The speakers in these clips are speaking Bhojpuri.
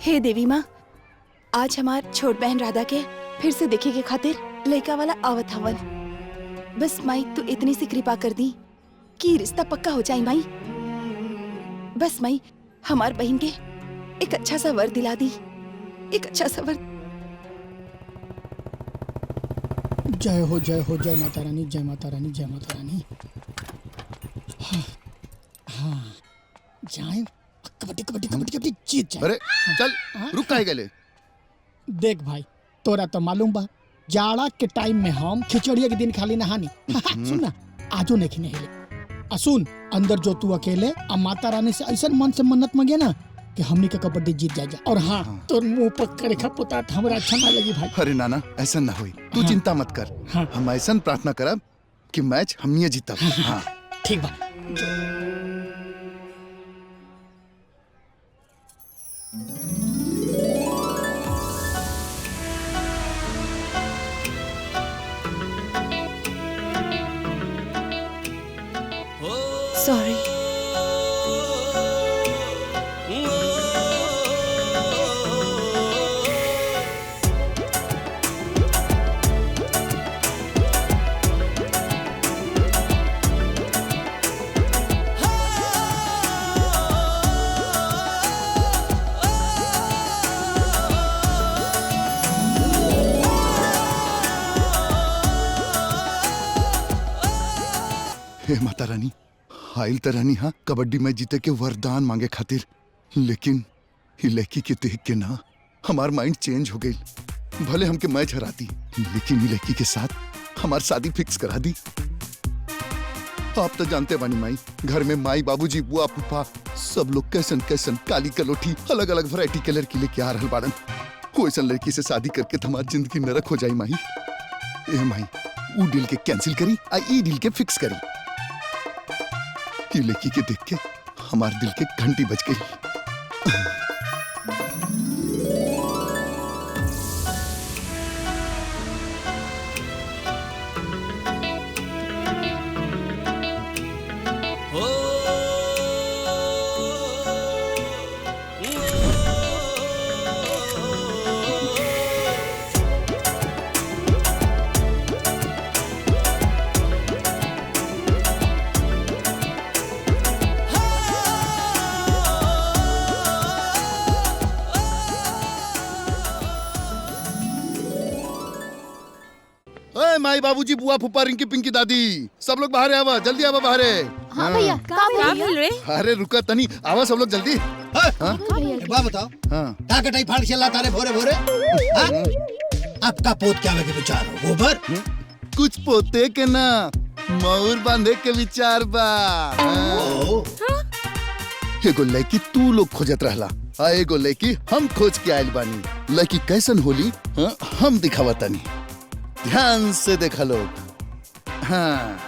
हे देवी माँ, आज हमार छोट बहन राधा के फिर से देखे के खातिर लड़का वाला आवत हवन। बस माई तू इतनी सी कृपा कर दी कि रिश्ता पक्का हो जाए माई। बस माई हमार बहन के एक अच्छा सा वर दिला दी, एक अच्छा सा वर। जय हो जय हो, जय माता रानी, जय माता रानी, जय माता रानी। हाँ, हाँ, जाए कबड्डी कबड्डी कबड्डी कबड्डी जीत जाए। अरे चल रुक काहे गेले? देख भाई, तोरा तो मालूम बा जाड़ा के टाइम में हम खिचड़िया के दिन खाली नहानी। सुन ना, आजो नहीं नहिले। सुन, अंदर जो तू अकेले अब माता रानी से ऐसा मन से मन्नत मांगे ना कि हमनी का कबड्डी जीत जाए। और हाँ, तोर मुंह पर रेखा पुता हमरा अच्छा ना लगी भाई। अरे नाना ऐसा ना होई, तू चिंता मत कर। हम ऐसा प्रार्थना करब कि मैच हमनी जीतब। हाँ ठीक बा। सॉरी। हे माता रानी, आइल त रानी हाँ कबड्डी में जीते के वरदान मांगे खातिर, लेकिन ये लड़की के देख के ना हमार माइंड चेंज हो गई। भले हमके मैच हराती, लेकिन ये लड़की के साथ हमार शादी फिक्स करा दी। आप तो जानते बानी माई, घर में माई बाबूजी बुआ फूफा सब लोग कैसन कैसन काली कलोठी अलग अलग वैरायटी के लड़की लेके आ रहल बाड़न। वैसा लड़की से शादी करके हमारी जिंदगी नरक हो जाई माई। ए माई, वो डील के कैंसिल करी आ ई डील के फिक्स करी। लड़की के देख के हमारे दिल के घंटी बज गई। माई बाबूजी बुआ फूफा रिंकी पिंकी दादी सब लोग बाहर आवा, जल्दी आवा बाहर। हाँ भैया, का बोल रहे? अरे रुका तनी, आवा सब लोग जल्दी। बात बताओ, का कटाई फाड़ चला तारे भोरे भोरे? आपका पोत क्या लगे विचार हो? गोबर? कुछ पोते के ना मऊर बांधे के विचार बा। एगो लड़की तू लोग खोजत रहला, आ एगो लड़की हम खोज के आयल बानी। लड़की कैसन होली हम दिखावा तनी, ध्यान से देखा लोग। हाँ,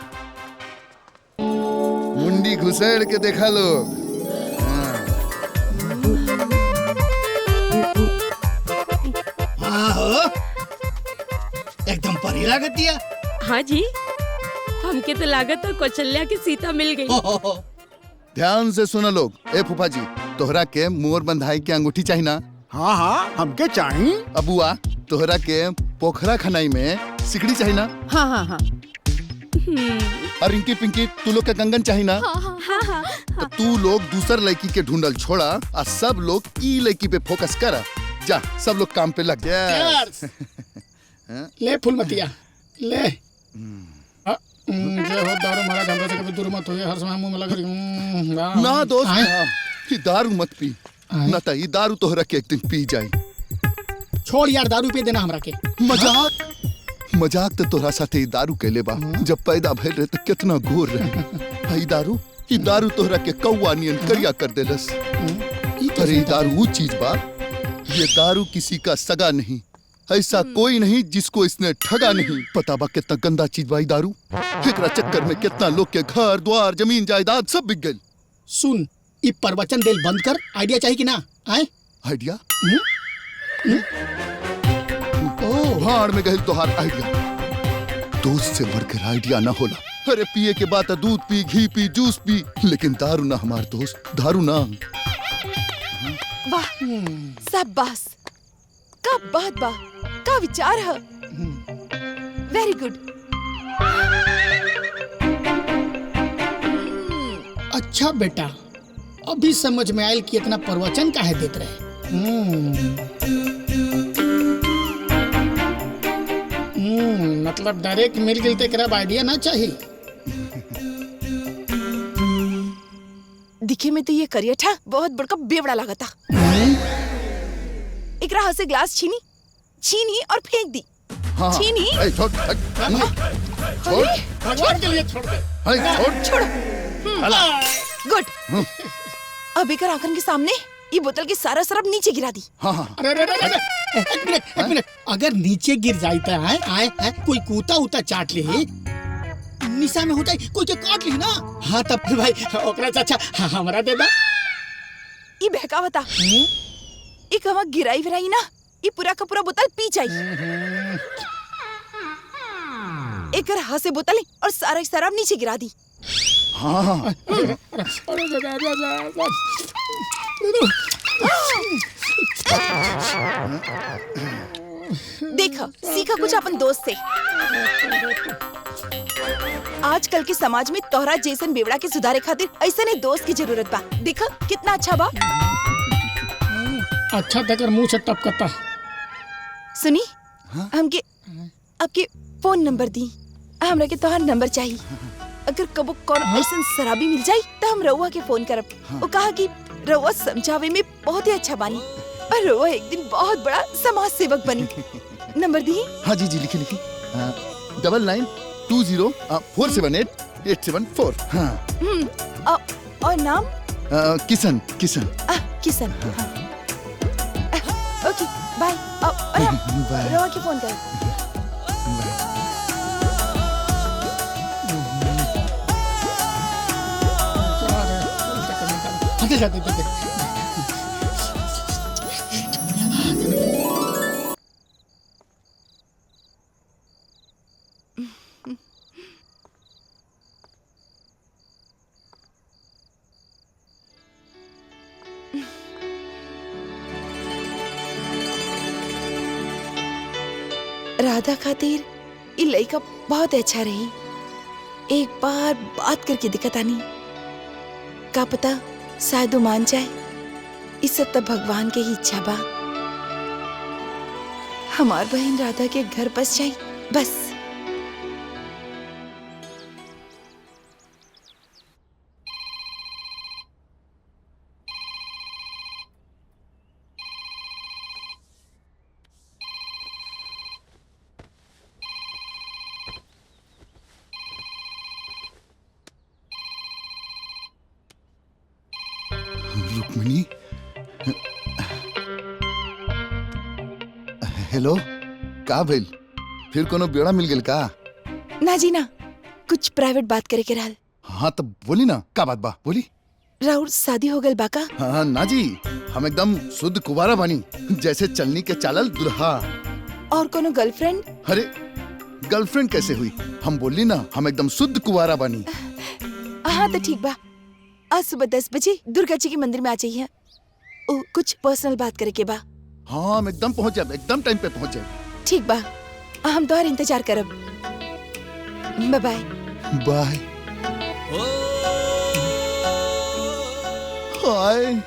मुंडी घुसेड़ के देखा लोग। हाँ हो, एकदम परी लागत दिया। हाँ जी, हमके तो लागत है कौशल्या की सीता मिल गई। ध्यान से सुनो लोग। ए फूफा जी, तोहरा के मोर बंधाई के अंगूठी चाहिए ना? हाँ हाँ, हमके चाहिए। अबुआ, तोहरा के पोखरा खनाई में सिकड़ी चाहिए ना? हाँ हाँ हाँ। और रिंकी पिंकी तू लोग के कंगन चाहिए ना? हाँ हाँ। तो तू लोग दूसर लड़की के ढूंढल छोड़ा और सब लोग ई लड़की पे फोकस कर। जा, सब लोग काम पे लग जा। ले फूलमतिया ले। जय हो दारू महाराज, हमरा से कभी दूर मत होइए, हर समय मुंह में लगा। ना दोस्त, ये दारू मत पी, ना तो ये दारू तोहरा के एक दिन पी जाए। छोड़ यार, दारू पी देना हमरा के। मजाक मजाक तो तोहरा साथे ई दारू कैले बा। जब पैदा भइल रहे तो कितना घोर रहे। ई दारू तोहरा के कौवा नियन करिया कर देलस। अरे ई दारू वो चीज बा, ये दारू किसी का सगा नहीं, ऐसा कोई नहीं जिसको इसने ठगा नहीं। पता बा कितना गंदा चीज बा ई दारू। एकरा चक्कर में कितना लोग के घर द्वार जमीन जायदाद सब बिक गइल। सुन, ई प्रवचन देल बंद कर, आइडिया चाहिए कि ना? आए आइडिया? भाड़ में गए तोहार आइडिया। दोस्त से बढ़कर आइडिया ना होला। अरे पिए के बाद दूध पी, घी पी, जूस पी, लेकिन दारू ना हमार दोस्त, दारू ना। वाह शाबाश का बात बा का विचार है वेरी गुड अच्छा बेटा, अभी समझ में आयल कि इतना प्रवचन काहे देत रहे। मतलब डायरेक्ट मिल गई तो एकरा आइडिया ना चाहिए। दिखे में तो ये करिया था बहुत बड़का बेवड़ा लागता। एकरा हाथ से ग्लास छीनी और फेंक दी। हाँ, छीनी ए, छोड़ छोड़ भगवान के लिए छोड़ दे। छोड़ो गुड। अब एकर आंखन के सामने ये बोतल की सारा शराब नीचे गिरा दी। हाँ अरे एक मिनट, अगर नीचे गिर जाता है कोई कूता उता चाट ले निशा में होता है कोई के काट ली ना। हाँ तब फिर भाई ओकरा चाचा हमरा दे दा। ये बहकावता एक हवा गिराई विराई ना ये पूरा का पूरा बोतल पी जाई। एकर हाथ से बोतल और सारा शराब नीचे गिरा दी। हाँ देखा सीखा कुछ अपन दोस्त से। आजकल के समाज में तोहरा जैसन बेवड़ा के सुधारे खातिर ऐसे ने दोस्त की जरूरत बा। देखा कितना अच्छा बा। अच्छा तकर मुंह से टपकता। सुनी हमके आपके फोन नंबर दी। हमरा के तोहर नंबर चाहिए। अगर कबो कौन ऐसा शराबी मिल जाई तो हम रउआ के फोन करब। वो कहा कि रउआ समझावे में बहुत ही अच्छा बानी और रउआ एक दिन बहुत बड़ा समाज सेवक बनी। नंबर दी। हाँ जी लिखी 9920478874। हाँ और नाम किशन। किशन। हाँ। ओके बाय। बाय। रउआ के फोन करब। जाते राधा खातिर ये लड़का बहुत अच्छा रही। एक बार बात करके दिक्कत आनी का पता शायद वो मान जाए। इस सब तब भगवान के ही इच्छा बा। हमार बहन राधा के घर बस जाए बस। रुक्मिणी हेलो का भइल फिर कोनो बेड़ा मिल गेल का? ना जी ना कुछ प्राइवेट बात करे के रहल। हाँ तब बोली ना का बात बा बोली। राउर शादी हो गल बाका? हाँ ना जी हम एकदम शुद्ध कुवारा बानी जैसे चलनी के चालल दुल्हा। और कोनो गर्लफ्रेंड? अरे गर्लफ्रेंड कैसे हुई? हम बोली ना हम एकदम शुद्ध कुवारा बानी। हाँ तो ठीक बा। आज सुबह 10 बजे दुर्गा जी के मंदिर में आ जाइए। कुछ पर्सनल बात करे के बा। हाँ हम एकदम पहुँच जाए एकदम टाइम पे पहुँच जाए। ठीक बा हम तोहर इंतजार करब। By by. बाय। हाय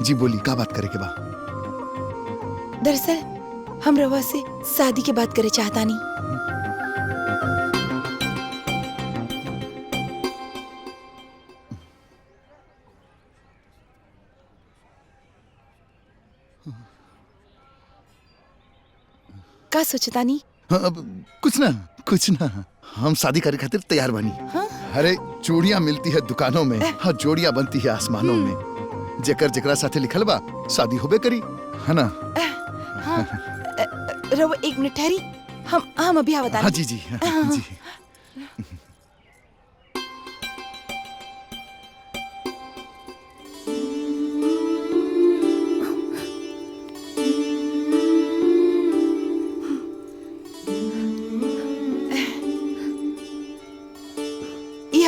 जी बोली का बात करे के बा? दरअसल हम रवा से शादी के बात करे चाहता नहीं। का सोचता नहीं? कुछ ना हम शादी करे खातिर तैयार बनी। हाँ? अरे चूड़ियां मिलती है दुकानों में, हाँ जोड़ियां बनती है आसमानों में। जेकर जेकरा साथे लिखल बा शादी होबे करी है ना। हाँ रवा एक मिनट ठहरी। हम अभी आवत। हाँ जी जी।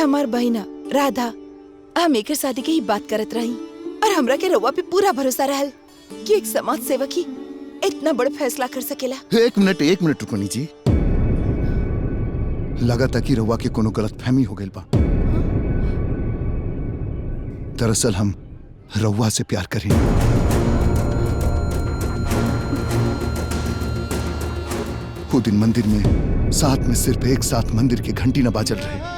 हमार बहिना राधा हम एकर शादी के ही बात करत रही और हमरा के रउआ पे पूरा भरोसा रहल कि एक समाज सेवक ही इतना बड़ा फैसला कर सकेला। एक मिनट रुकनी जी। लगा था कि रउआ के कोनो गलत फहमी हो गई बा। दरअसल हम रउआ से प्यार करें। वो दिन मंदिर में साथ में सिर्फ एक साथ मंदिर की घंटी न बाजल रहे,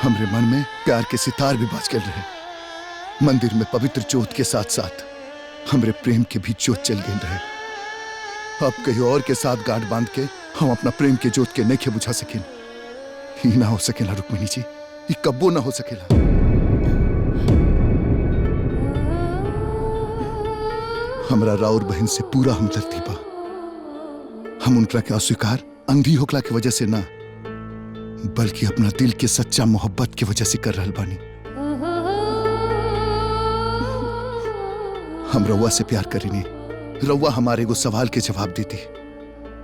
हमरे मन में प्यार के सितार भी बाज गए रहे। मंदिर में पवित्र जोत के साथ साथ हमरे प्रेम के भी जोत चल गई रहे। अब कहीं और के साथ गांठ बांध के हम अपना प्रेम के जोत के नहीं बुझा सकें। ही ना हो सकेला रुक्मिणी जी, ये कब्बो ना हो सकेला। हमरा राउर बहन से पूरा हमदर्दी बा। हम उनका के अस्वीकार अंधी होकला की वजह से ना, बल्कि अपना दिल के सच्चा मोहब्बत की वजह से कर रहल बानी। हम रउआ से प्यार करीनी। रउआ हमारे एगो सवाल के जवाब देती,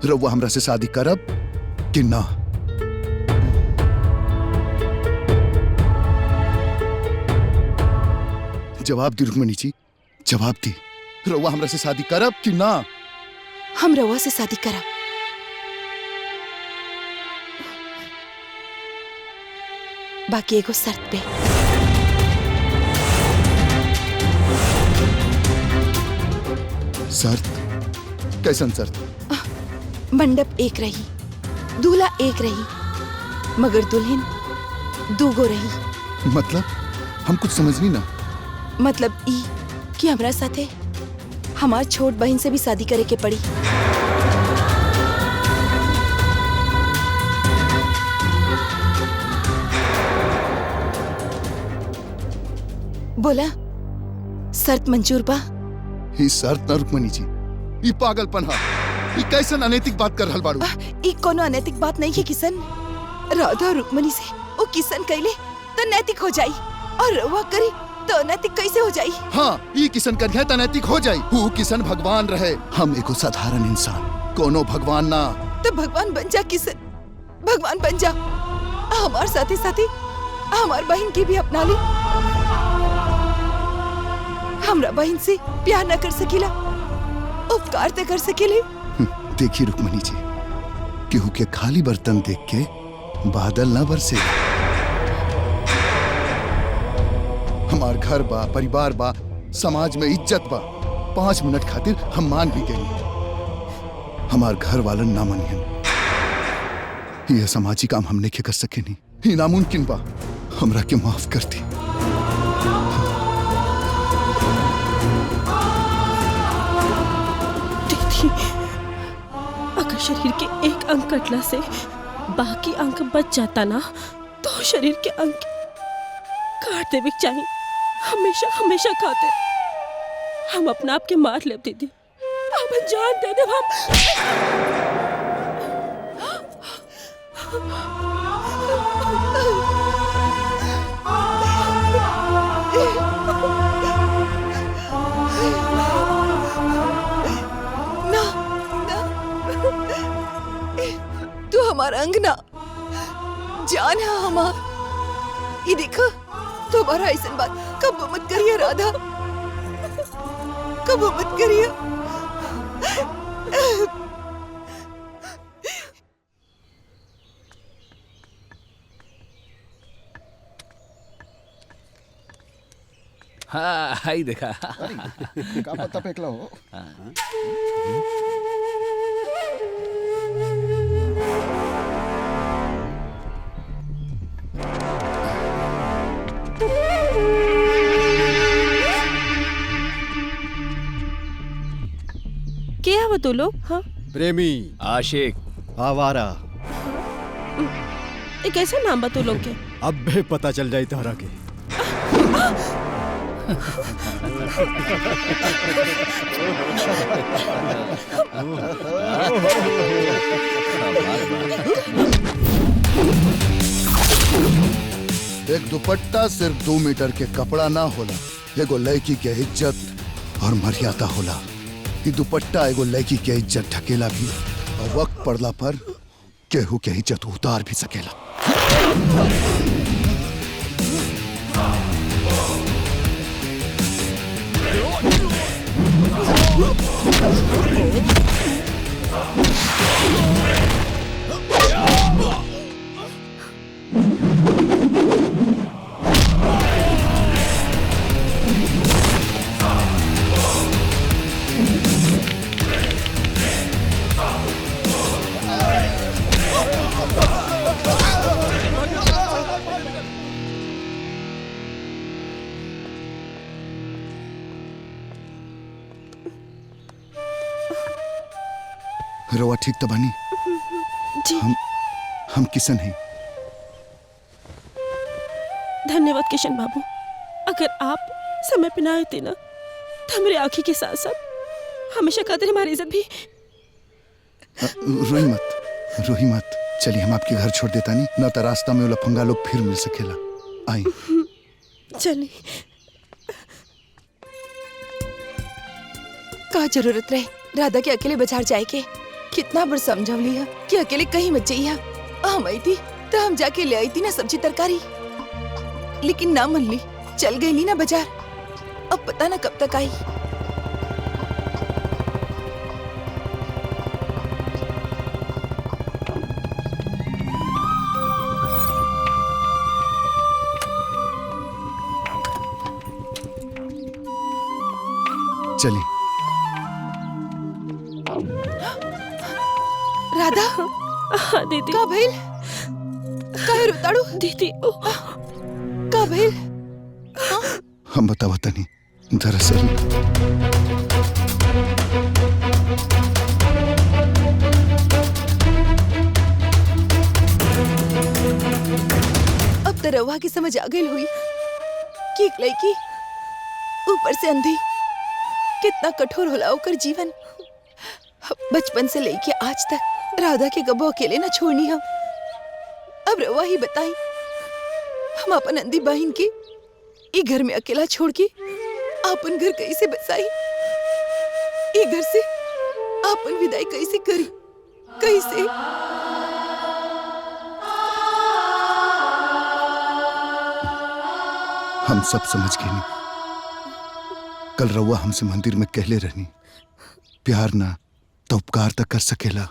रउआ हमरा से शादी करब कि ना? जवाब दी रुक्मिणी जी, जवाब दी। रउआ हमरा से शादी करब कि ना? हम रउआ से शादी करब। बाकी एगो शर्त पे। शर्त? कैसन शर्त? मंडप एक रही, दूल्हा एक रही, मगर दुल्हन दूगो रही। मतलब हम कुछ समझनी ना। मतलब ई कि हमरा साथे हमार छोट बहन से भी शादी करे के पड़ी। बोला शर्त मंजूर बा? ही शर्त ना रुक्मिणी जी, ये पागलपन है। ये कैसन अनैतिक बात कर रहल बाड़ू? ई कोनो अनैतिक बात नहीं है किशन। राधा और रुक्मिणी से ओ किशन कैले तो नैतिक हो जाई, और रउआ करी तो अनैतिक कैसे हो जाई? हाँ, ये किशन करिया तो अनैतिक हो जाई। वो किशन भगवान रहे, हम एगो साधारण इंसान, कोनो भगवान ना। तो भगवान बन जा किशन, भगवान बन जा। हमार साथी साथी हमार बहन की भी अपना ली। हमरा बहन से प्यार न कर सकीला, उपकार ते कर सकेले। देखिए रुक्मिणी जी, केहू के खाली बर्तन देख के बादल ना बरसे। हमार घर बा, परिवार बा, समाज में इज्जत बा। 5 मिनट खातिर हम मान भी गए, हमार घर वालन ना मनियन। यह समाजी काम हम नहीं कर सके नहीं, ये नामुमकिन बा। हमरा के माफ कर दी। अगर शरीर के एक अंग कटला से बाकी अंग बच जाता ना, तो शरीर के अंग काट देवे चाहिए। हमेशा हमेशा खाते हम अपना आप के मार ले दीदी, अब जान दे दे हम। ना, ना, तू हमारा अंग ना, जान है हमार। ये देखो, तुम्हारा ऐसा बात कब मत करिए राधा, कब मत करिए। हाँ, हाई देखा। का पत्ता फेंकला हो? क्या हुआ तू लोग? हाँ, प्रेमी, आशिक, आवारा। ये कैसा नाम बा तू लोग के? अब भी पता चल जाए तारा के। एक दुपट्टा सिर्फ 2 मीटर के कपड़ा ना होला, एगो लड़की के इज्जत और मर्यादा होला। ये दुपट्टा एगो लड़की के इज्जत ढकेला भी, और वक्त पड़ला पर केहू के इज्जत उतार भी सकेला। रवा ठीक तो बानी? जी हम किशन हैं। धन्यवाद किशन बाबू। अगर आप समय पे ना आते ना तो हमारी आंखी के साथ साथ हमेशा खातिर हमारी इज्जत भी। रोही मत। चलिए हम आपके घर छोड़ देता नहीं, न तो रास्ता में वो लफंगा लोग फिर मिल सकेला। आई चलिए। का जरूरत रहे राधा के अकेले बाजार जाए के? कितना बार समझवली है कि अकेले कहीं मत जाइए। हम आई थी तो हम जाके ले आई थी ना सब्जी तरकारी, लेकिन ना मन ली, चल गई ली ना बाजार। अब पता ना कब तक आई। चलिए। राधा हाँ दीदी। का भइल? काहे रोताड़ू? दीदी का भइल? हम बतावता नहीं, दरअसल अब तो रवा की समझ आ गई हुई कि एक लड़की ऊपर से अंधी कितना कठोर होला ओकर जीवन। बचपन से लेके आज तक राधा के गबो अकेले न छोड़नी हम। अब रवा ही बताई, हम अपन अंधी बहन के ई घर में अकेला छोड़ के अपन घर कैसे बसाई? ई घर से अपन विदाई कैसे करी? कैसे? हम सब समझ गए नहीं। कल रउआ हमसे मंदिर में कहले रहनी, प्यार ना तो उपकार तक कर सकेला।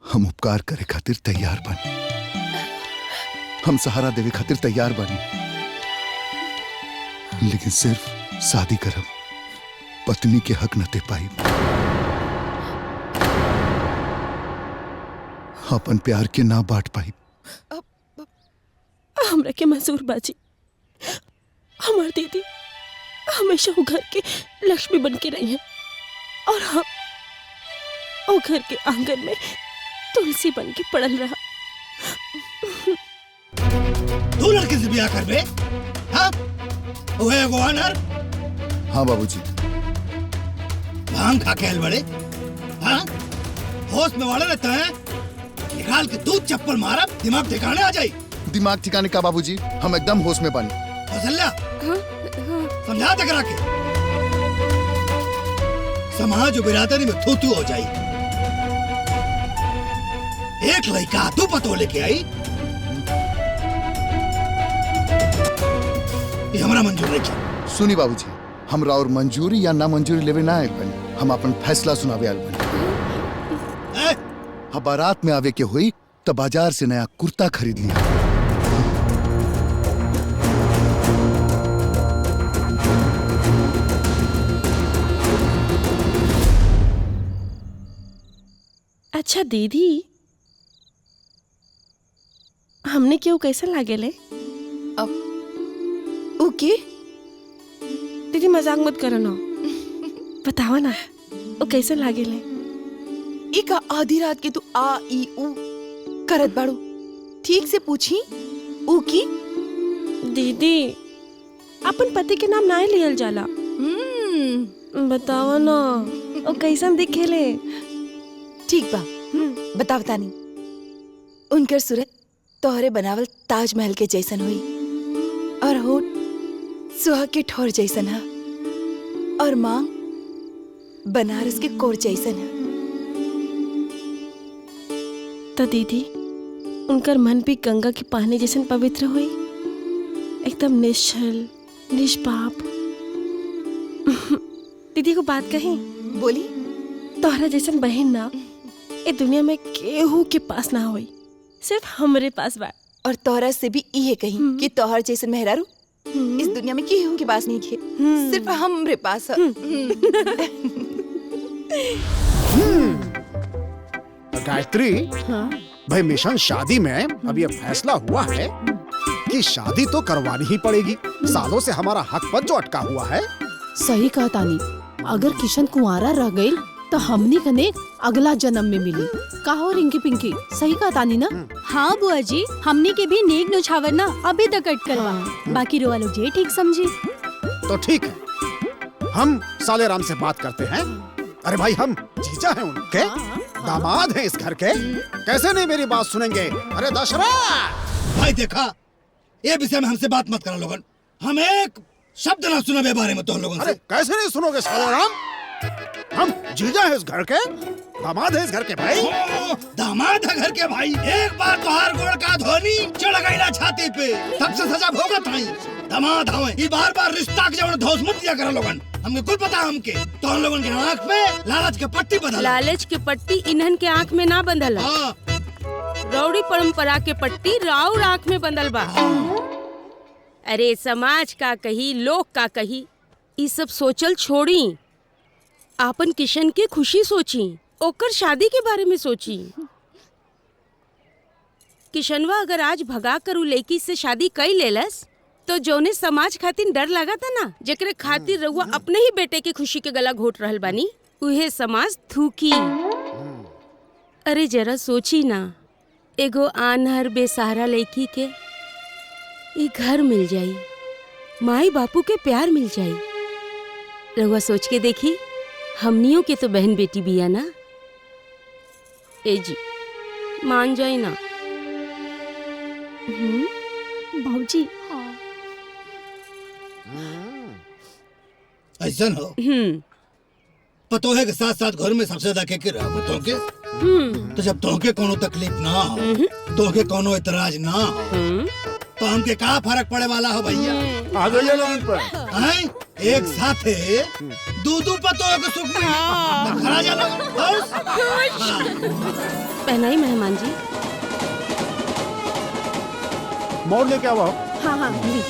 हम उपकार करे खातिर तैयार बानी, हम सहारा देवे खातिर तैयार बानी, लेकिन सिर्फ शादी करब पत्नी के हक न दे पाई। अपन प्यार के ना बांट पाई। हमरा के मंजूर बाजी। हमार दीदी हमेशा वो घर के लक्ष्मी बन के रही है और हम वो घर के आंगन में तुलसी बन के पड़ल रहा। तू लड़के से ब्याह कर बे? हाँ? वो है वो अनर? हाँ बाबूजी। भांग खा के आयल बड़े? हाँ? होश में वाले रहता है? निकाल के दूध चप्पल मारा, दिमाग ठिकाने आ जाए। दिमाग ठिकाने का बाबूजी, हम एकदम होश में बानी। फसल्या? समझा तक रखे। समाज और बिरादरी में थू हो जाई। एक लड़का तू पतो लेके आई, ये हमारा मंजूर नहीं किया। सुनी बाबूजी, हमरा और मंजूरी या ना मंजूरी लेवे ना आयल बनी, हम अपन फैसला सुनावे आयल बनी। बारात में आवे के हुई तो बाजार से नया कुर्ता खरीद लिया। अच्छा दीदी, हमने क्यों कैसा लागेले? ओके दीदी मजाक मत करो ना, बताओ ना वो कैसे लागेले? इका आधी रात के तू आ ई उ करत बाड़ू, ठीक से पूछी उ की? दीदी अपन पति के नाम ना लियल जाला। बताओ ना वो कैसन दिखेले? ठीक बा, बता नहीं। उनकर सूरत तोहरे बनावल ताजमहल के जैसन हुई और होठ सुहाग के ठोर जैसन है और मांग बनारस के कोर जैसन है। तो दीदी उनकर मन भी गंगा के पानी जैसन पवित्र हुई, एकदम निश्चल निष्पाप। दीदी को बात कही? बोली। तोहरा जैसन बहन ना ए दुनिया में केहू के पास ना होई, सिर्फ हमरे पास बा। और तोहरा से भी ये कही कि तोहर जैसन मेहरारू इस दुनिया में केहू के पास नहीं खे, सिर्फ हमरे पास है। गायत्री, भाई मिशन शादी में अब ये फैसला हुआ है कि शादी तो करवानी ही पड़ेगी। सालों से हमारा हक पर जो अटका हुआ है। सही कहा तानी, अगर किशन कुंवारा रह गई तो हमनी कने अगला जन्म में मिली। का हो रिंकी पिंकी, सही कहा तानी ना? हाँ बुआ जी, हमने के भी नेक नुछावर ना अभी तक कट करवा, बाकी रोवा लोग जे ठीक समझी। तो ठीक है, हम साले राम से बात करते हैं। अरे भाई, हम जीजा हैं उनके, दामाद हैं इस घर के, कैसे नहीं मेरी बात सुनेंगे? अरे दशरथ भाई देखा, ये विषय में हमसे बात मत करो लोगन। हम एक शब्द ना सुने बे बारे में तो लोगों अरे से। कैसे नहीं सुनोगे साले राम? हम जीजा हैं इस घर के, दामाद है इस घर के भाई। दामाद है घर के भाई। एक बार तोहार गोड़ का धोनी चढ़ गईला छाती पे, तब से सजा भोगत हई। दामाद हवे, ये बार-बार रिश्ता के जवन धौस मत दिया करो लोगन। हमके कुल पता हमके। तो हम लोगन के आँख पे लालच के पट्टी बदल। लालच के पट्टी इन्हन के आँख में ना बंधल है। हाँ। रौड़ी परंपरा के पट्टी राउर आँख में बंधल बा। अरे समाज का कही, लोग का कही, ये सब सोचल छोड़ी। आपन किशन के खुशी सोची, ओकर शादी के बारे में सोची। किशनवा अगर आज भगा कर उ लड़की से शादी कई लेलस, तो जोने समाज खातिर डर लगा था ना, जेकरे खातिर रउआ अपने ही बेटे की खुशी के गला घोट रहल बानी, उहे समाज थूकी। अरे जरा सोची ना, एगो आनहर बेसहारा लड़की के ये घर मिल जाई, माई बापू के प्यार मिल जाई। रउआ सोच के देखी, हमनियों के तो बहन बेटी बिया ना। ए जी, मान जाए ना। भाऊजी ऐसा हो पतोहे के साथ साथ घर में सबसे ज्यादा के रहा पतोह के। तो जब तोहके कोनो तकलीफ ना हो, तोहके कोनो इतराज ना हो, तो हमके का फर्क पड़े वाला हो भैया? आ जाइए लोग इन पर। हैं? एक साथ दू पतोह के सुख में खड़ा जा लोग। पहनाई मेहमान जी। मोड़ लेके आओ। हाँ हाँ ली।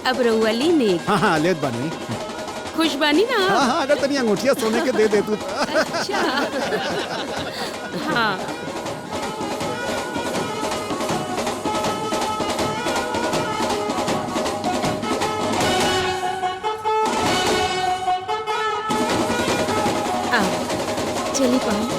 अब रउआ ली ने। हाँ लेत बानी। खुश बानी ना? हाँ, अगर तनी अंगूठिया सोने के दे दे तू। अच्छा। हाँ। चली पाओ।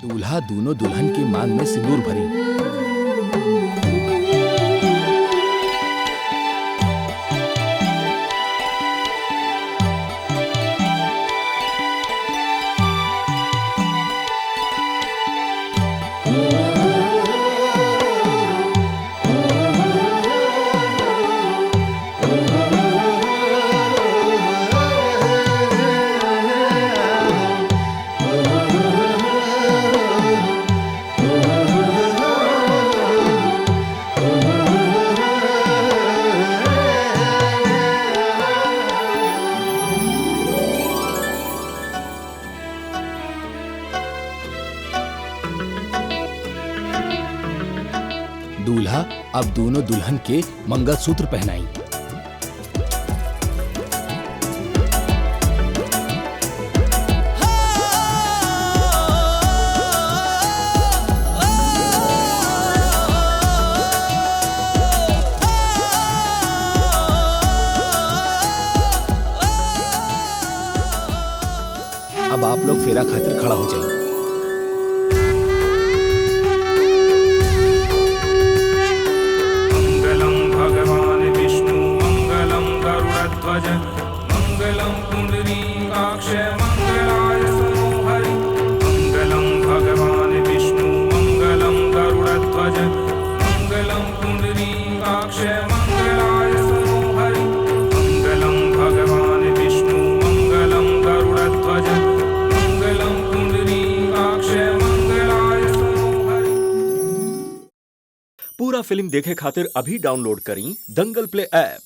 दूल्हा दोनों दुल्हन की मांग में सिंदूर भरी। दूल्हा अब दोनों दुल्हन के मंगलसूत्र पहनाई। अब आप लोग फेरा खातिर खड़ा हो जाइए। मंगलम पुंडरीकाक्ष मंगलाय मनोहरि मंगलम भगवान विष्णु मंगलम गरुड़ध्वज मंगलम पुंडरीकाक्ष मंगलाय मनोहरि पूरा फिल्म देखे खातिर अभी डाउनलोड करी दंगल प्ले ऐप।